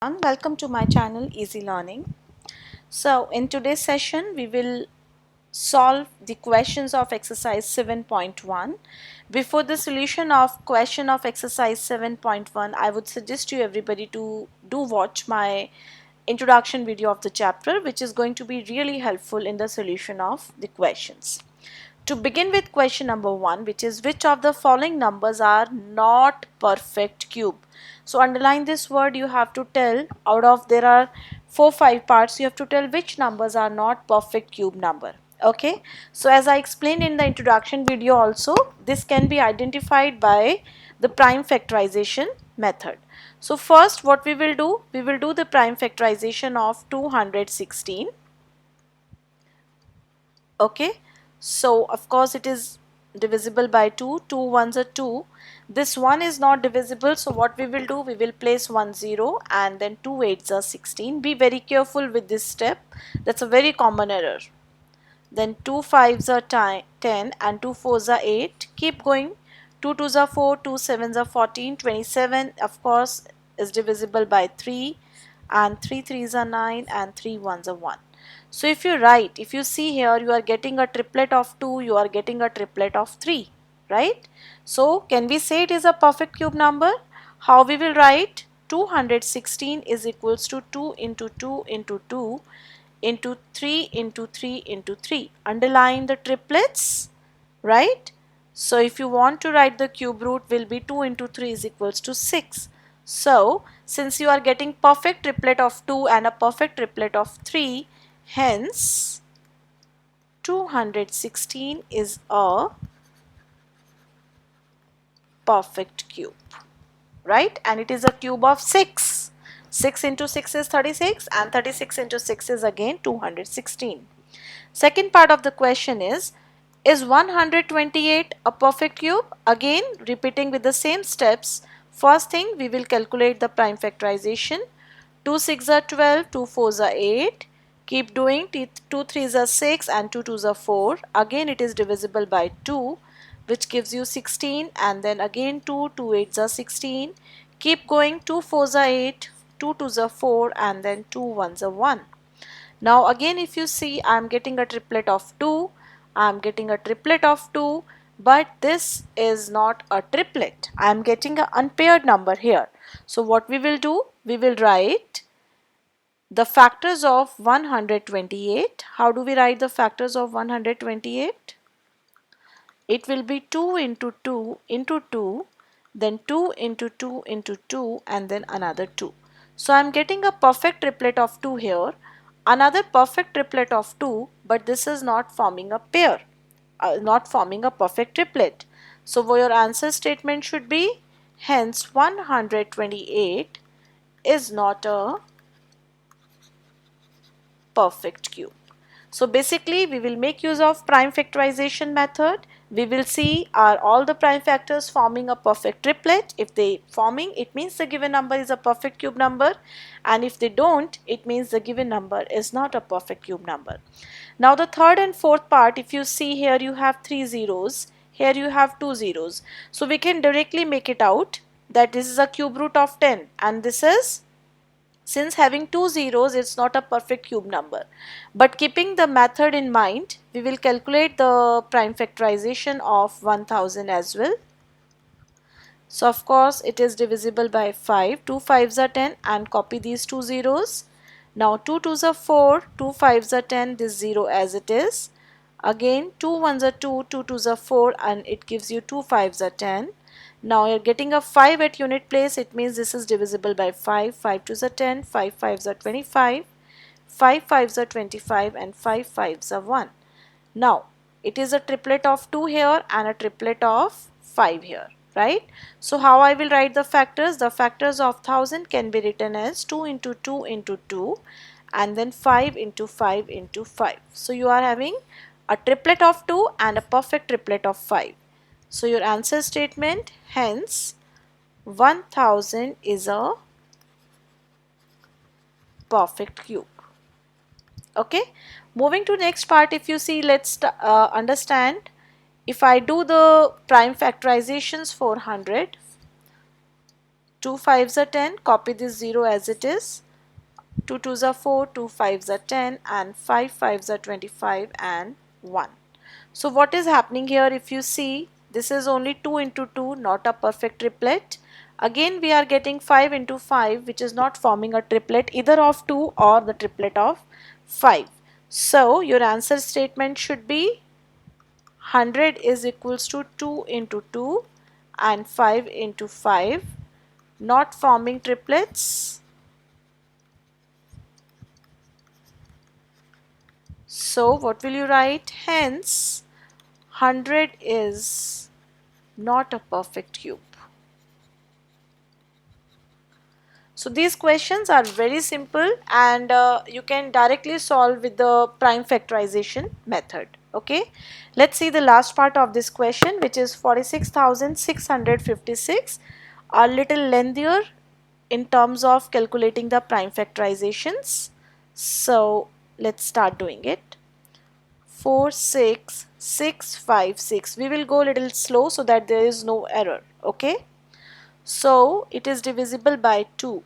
Welcome to my channel Easy Learning. So in today's session we will solve the questions of exercise 7.1. Before the solution of question of exercise 7.1, I would suggest you everybody to do watch my introduction video of the chapter, which is going to be really helpful in the solution of the questions. To begin with question number 1, which is which of the following numbers are not perfect cube. So underline this word. You have to tell, out of there are 4-5 parts, you have to tell which numbers are not perfect cube number. Okay, so as I explained in the introduction video also, this can be identified by the prime factorization method. So first what we will do the prime factorization of 216. Okay, so of course it is divisible by 2 ones are 2. This one is not divisible, so what we will do, we will place 1 0 and then 2 8s are 16. Be very careful with this step, that's a very common error. Then 2 5s are 10 and 2 4s are 8. Keep going. 2 2s are 4, 2 7s are 14. 27 of course is divisible by 3 and 3 3s are 9 and 3 1s are 1. So if you write, if you see here, you are getting a triplet of 2, you are getting a triplet of 3, right? So can we say it is a perfect cube number? How we will write? 216 is equals to 2 into 2 into 2 into 3 into 3 into 3. Underline the triplets, right? So if you want to write the cube root, will be 2 into 3 is equals to 6. So since you are getting perfect triplet of 2 and a perfect triplet of 3, hence 216 is a perfect cube, right? And it is a cube of 6. 6 into 6 is 36 and 36 into 6 is again 216. Second part of the question is 128 a perfect cube? Again repeating with the same steps. First thing, we will calculate the prime factorization. 2 6 are 12, 2 4s are 8. Keep doing. 2 3s are 6 and 2 2s are 4. Again it is divisible by 2, which gives you 16, and then again 2 8s are 16. Keep going. 2 4s are 8, 2 2s are 4, and then 2 1s are 1. Now again if you see, I am getting a triplet of 2, I am getting a triplet of 2, but this is not a triplet. I am getting an unpaired number here. So what we will do, we will write the factors of 128. How do we write the factors of 128? It will be 2 into 2 into 2, then 2 into 2 into 2, and then another 2. So I am getting a perfect triplet of 2 here, another perfect triplet of 2, but this is not forming a pair, not forming a perfect triplet. So your answer statement should be, hence 128 is not a perfect cube. So basically we will make use of prime factorization method. We will see, are all the prime factors forming a perfect triplet? If they forming, it means the given number is a perfect cube number, and if they don't, it means the given number is not a perfect cube number. Now the third and fourth part, if you see here, you have 3 zeros, here you have 2 zeros. So we can directly make it out that this is a cube root of 10 and this is, since having 2 zeros, it's not a perfect cube number. But keeping the method in mind, we will calculate the prime factorization of 1000 as well. So of course it is divisible by 5. 2 5s are 10 and copy these 2 zeros. Now 2 2s are 4, 2 5s are 10, this 0 as it is. Again 2 1s are 2, 2 2s are 4, and it gives you 2 5s are 10. Now you're getting a 5 at unit place, it means this is divisible by 5. 5 2s are 10, 5 5s are 25, 5 5s are 25, and 5 5s are 1. Now it is a triplet of 2 here and a triplet of 5 here, right? So how I will write the factors? The factors of 1000 can be written as 2 into 2 into 2 and then 5 into 5 into 5. So you are having a triplet of 2 and a perfect triplet of 5. So your answer statement, hence 1000 is a perfect cube. Okay, moving to next part, if you see, let's understand. If I do the prime factorizations for 100, 2 5s are 10, copy this 0 as it is. 2 2s are 4, 2 5s are 10, and 5 5s are 25, and 1. So what is happening here, if you see, this is only 2 into 2, not a perfect triplet. Again we are getting 5 into 5, which is not forming a triplet either of 2 or the triplet of 5. So your answer statement should be 100 is equals to 2 into 2 and 5 into 5, not forming triplets. So what will you write? Hence 100 is not a perfect cube. So these questions are very simple, and you can directly solve with the prime factorization method. Okay, let's see the last part of this question, which is 46,656, a little lengthier in terms of calculating the prime factorizations. So let's start doing it. 46656, we will go a little slow so that there is no error. Okay, so it is divisible by 2.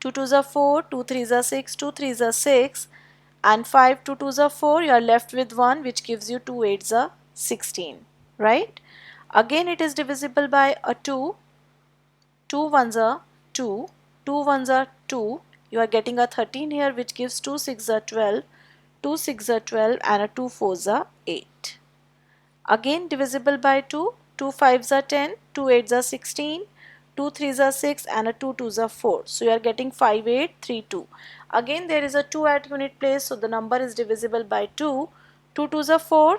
2 2s are 4, 2 3s are 6, 2 3s are 6, and 5 2 2s are 4. You are left with 1, which gives you 2 8s are 16, right? Again it is divisible by a 2. 2 1s are 2, 2 1s are 2. You are getting a 13 here, which gives 2 6 are 12, 2 6 are 12, and a 2 4s are 8. Again divisible by 2, 2 5s are 10, 2 8s are 16, 2 3s are 6, and a 2 2s are 4. So you are getting 5 8 3 2. Again there is a 2 at unit place, so the number is divisible by 2. 2 2s are 4.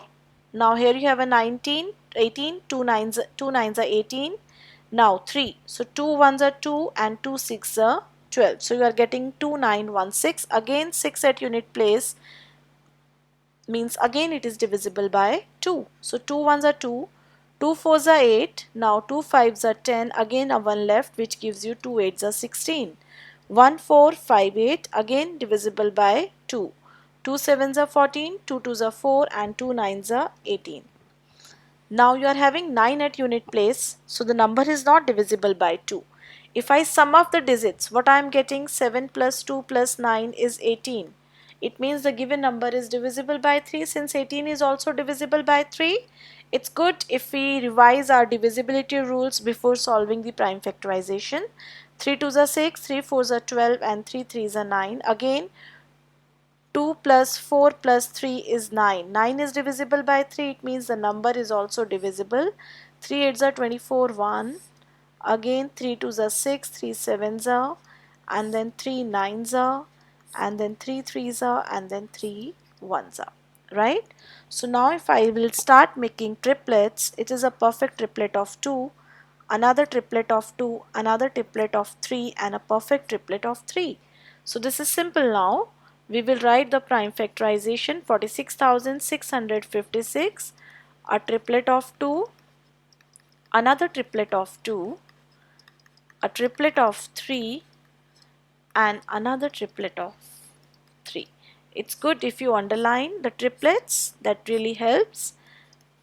Now here you have a 19, 18, 2 nines are 18. Now 3. So 2 1s are 2 and 2 6 are 12. So you are getting 2 9 1 6. Again 6 at unit place means again it is divisible by 2. So 2 1s are 2, 2 4s are 8, now 2 5s are 10, again a 1 left, which gives you 2 8s are 16. 1 4 5 8, again divisible by 2. 2 7s are 14, 2 2s are 4, and 2 9s are 18. Now you are having 9 at unit place, so the number is not divisible by 2. If I sum up the digits, what I am getting, 7 plus 2 plus 9 is 18. It means the given number is divisible by 3. Since 18 is also divisible by 3, it's good if we revise our divisibility rules before solving the prime factorization. 3 2s are 6, 3 4s are 12, and 3 3s are 9. Again 2 plus 4 plus 3 is 9. 9 is divisible by 3. It means the number is also divisible. 3 8s are 24, 1. Again 3 2s are 6, 3 7s are, and then 3 9s are, and then 3 3s are, and then 3 1s are. Right? So now if I will start making triplets, it is a perfect triplet of 2, another triplet of 2, another triplet of 3, and a perfect triplet of 3. So this is simple now. We will write the prime factorization. 46,656, a triplet of 2, another triplet of 2, a triplet of 3, and another triplet of 3. It's good if you underline the triplets, that really helps.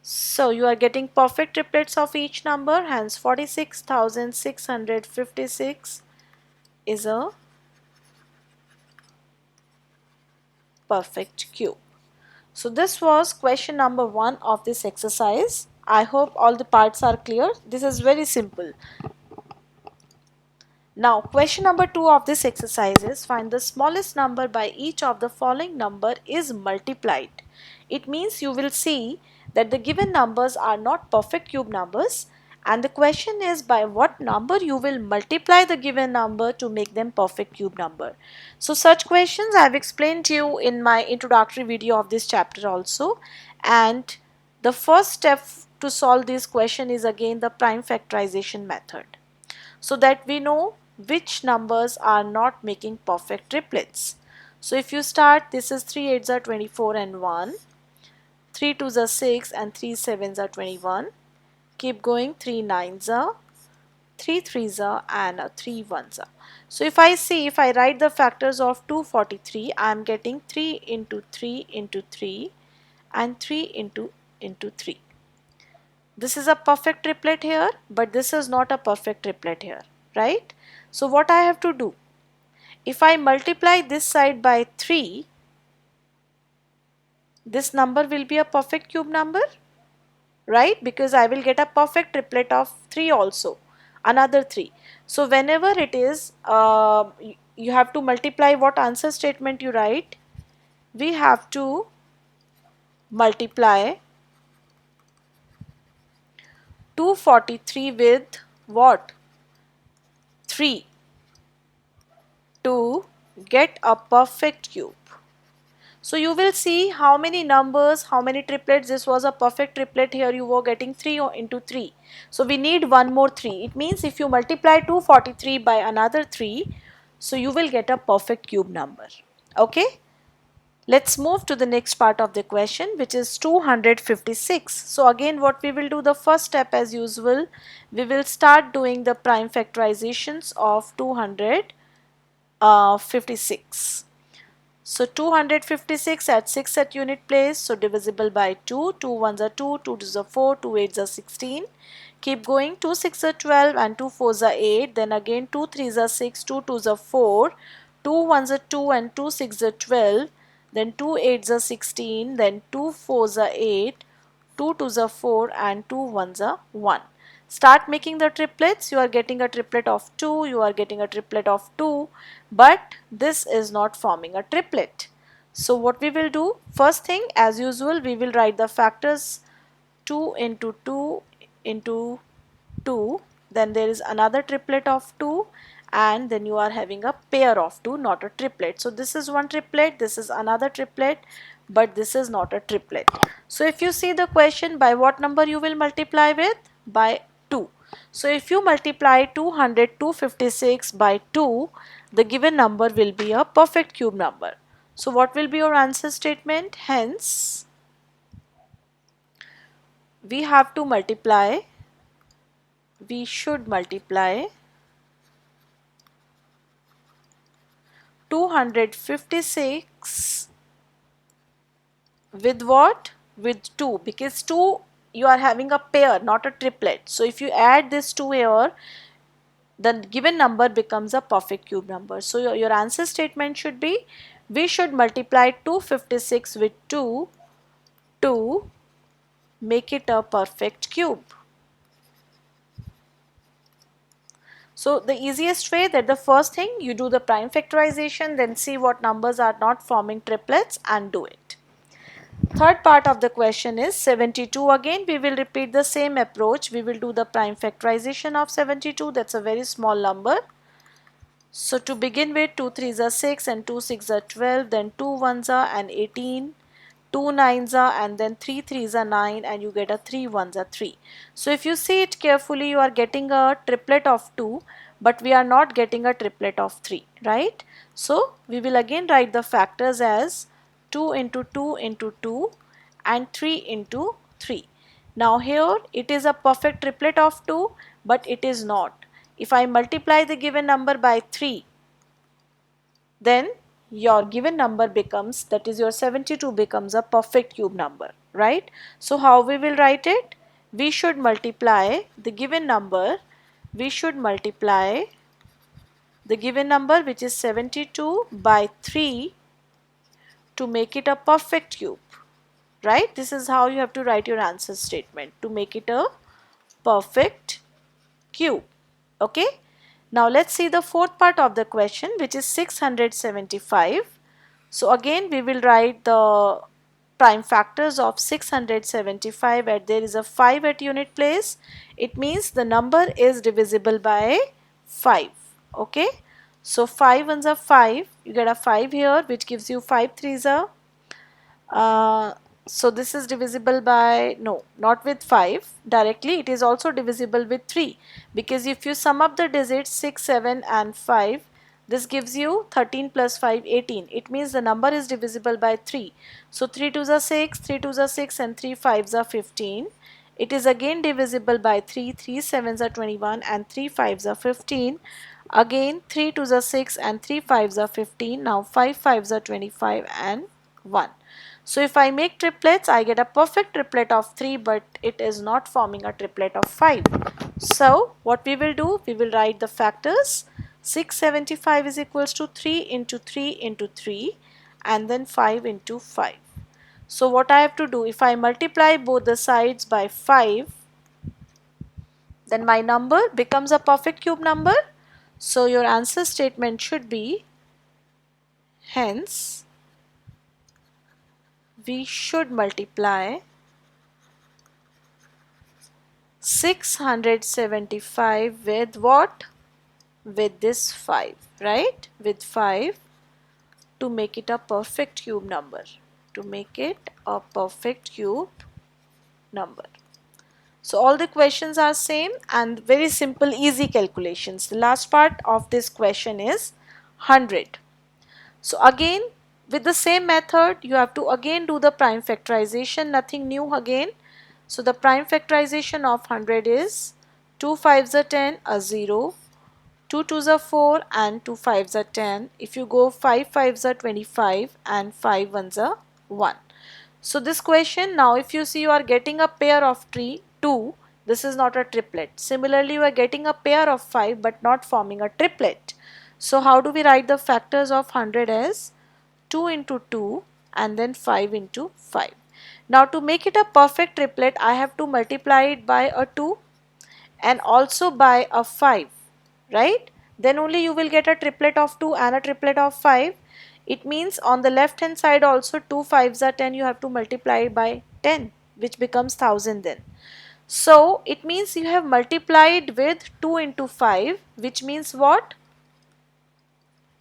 So you are getting perfect triplets of each number, hence 46,656 is a perfect cube. So this was question number 1 of this exercise. I hope all the parts are clear. This is very simple. Now question number 2 of this exercise is find the smallest number by each of the following number is multiplied. It means you will see that the given numbers are not perfect cube numbers, and the question is by what number you will multiply the given number to make them perfect cube number. So such questions I have explained to you in my introductory video of this chapter also, and the first step to solve this question is again the prime factorization method, so that we know which numbers are not making perfect triplets. So if you start, this is 3 8s are 24 and 1, 3 2s are 6, and 3 7s are 21. Keep going, 3 9s are, 3 3s are, and 3 1s are. So if I see, if I write the factors of 243, I am getting 3 into 3 into 3 and 3 into 3. This is a perfect triplet here, but this is not a perfect triplet here. right? So what I have to do? If I multiply this side by 3, this number will be a perfect cube number, right? Because I will get a perfect triplet of 3 also, another 3. So whenever it is, you have to multiply what answer statement you write. We have to multiply 243 with what? 3 to get a perfect cube. So you will see how many numbers, how many triplets. This was a perfect triplet. Here you were getting 3 into 3. So we need one more 3. It means if you multiply 243 by another 3, so you will get a perfect cube number. Okay. Let's move to the next part of the question, which is 256. So again, what we will do, the first step as usual, we will start doing the prime factorizations of 256. So 256 at 6 at unit place, so divisible by 2, 2 ones are 2, 2 twos are 4, 2 eights are 16. Keep going, 2 6 are 12 and 2 fours are 8, then again 2 threes are 6, 2 twos are 4, 2 ones are 2 and 2 six are 12, then 2 eights are 16, then 2 fours are 8, 2 twos are 4 and 2 ones are 1. Start making the triplets. You are getting a triplet of 2, you are getting a triplet of 2, but this is not forming a triplet. So what we will do, first thing as usual, we will write the factors 2 into 2 into 2, then there is another triplet of 2, and then you are having a pair of 2, not a triplet. So this is one triplet, this is another triplet, but this is not a triplet. So if you see the question, by what number you will multiply with? By 2. So if you multiply 256 by 2, the given number will be a perfect cube number. So what will be your answer statement? Hence, we have to multiply, we should multiply 256 with what? With 2, because 2 you are having a pair, not a triplet. So if you add this 2 here, the given number becomes a perfect cube number. So your answer statement should be, we should multiply 256 with 2 to make it a perfect cube. So the easiest way, that the first thing you do the prime factorization, then see what numbers are not forming triplets and do it. Third part of the question is 72. Again we will repeat the same approach. We will do the prime factorization of 72. That's a very small number. So to begin with, 2 threes are 6 and 2 six are 12, then 2 ones are and 18, 2 nines are, and then 3 threes are 9, and you get a 3 ones are 3. So if you see it carefully, you are getting a triplet of 2, but we are not getting a triplet of 3, right? So we will again write the factors as 2 into 2 into 2 and 3 into 3. Now here it is a perfect triplet of 2, but it is not. If I multiply the given number by 3, then your given number becomes, that is your 72 becomes a perfect cube number, right? So how we will write it? We should multiply the given number, we should multiply the given number, which is 72, by 3 to make it a perfect cube, right? This is how you have to write your answer statement, to make it a perfect cube. Okay. Now let's see the fourth part of the question, which is 675. So again we will write the prime factors of 675, and there is a 5 at unit place. It means the number is divisible by 5. Okay. So 5 ones are 5. You get a 5 here, which gives you 5 threes are. So this is divisible by, no, not with 5 directly, it is also divisible with 3, because if you sum up the digits 6, 7 and 5, this gives you 13 plus 5, 18. It means the number is divisible by 3. So 3 twos are 6, 3 twos are 6 and 3 fives are 15. It is again divisible by 3, 3 sevens are 21 and 3 fives are 15. Again 3 twos are 6 and 3 fives are 15. Now 5 fives are 25 and 1. So if I make triplets, I get a perfect triplet of 3, but it is not forming a triplet of 5. So what we will do, we will write the factors. 675 is equals to 3 into 3 into 3 and then 5 into 5. So what I have to do, if I multiply both the sides by 5, then my number becomes a perfect cube number. So your answer statement should be, hence we should multiply 675 with what? With this 5, right? With 5 to make it a perfect cube number. To make it a perfect cube number. So all the questions are same and very simple, easy calculations. The last part of this question is 100. So again, with the same method, you have to again do the prime factorization, nothing new again. So the prime factorization of 100 is 2 5s are 10, a 0, 2 2s are 4 and 2 5s are 10. If you go 5 5s are 25 and 5 1s are 1. So this question, now if you see you are getting a pair of 2, this is not a triplet. Similarly, you are getting a pair of 5 but not forming a triplet. So how do we write the factors of 100 as 2 into 2 and then 5 into 5. Now to make it a perfect triplet, I have to multiply it by a 2 and also by a 5, right? Then only you will get a triplet of 2 and a triplet of 5. It means on the left hand side also 2 5s are 10, you have to multiply it by 10, which becomes 1000 then. So it means you have multiplied with 2 into 5, which means what?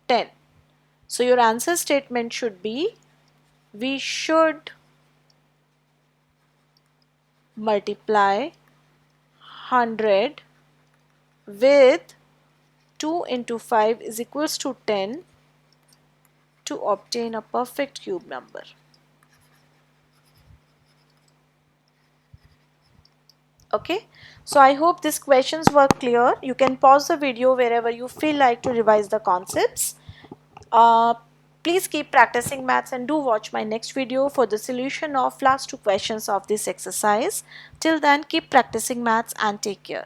10. So your answer statement should be, we should multiply 100 with 2 into 5 is equals to 10 to obtain a perfect cube number. Okay, so I hope these questions were clear. You can pause the video wherever you feel like to revise the concepts. Uh, Please keep practicing maths and do watch my next video for the solution of last two questions of this exercise. Till then, keep practicing maths and take care.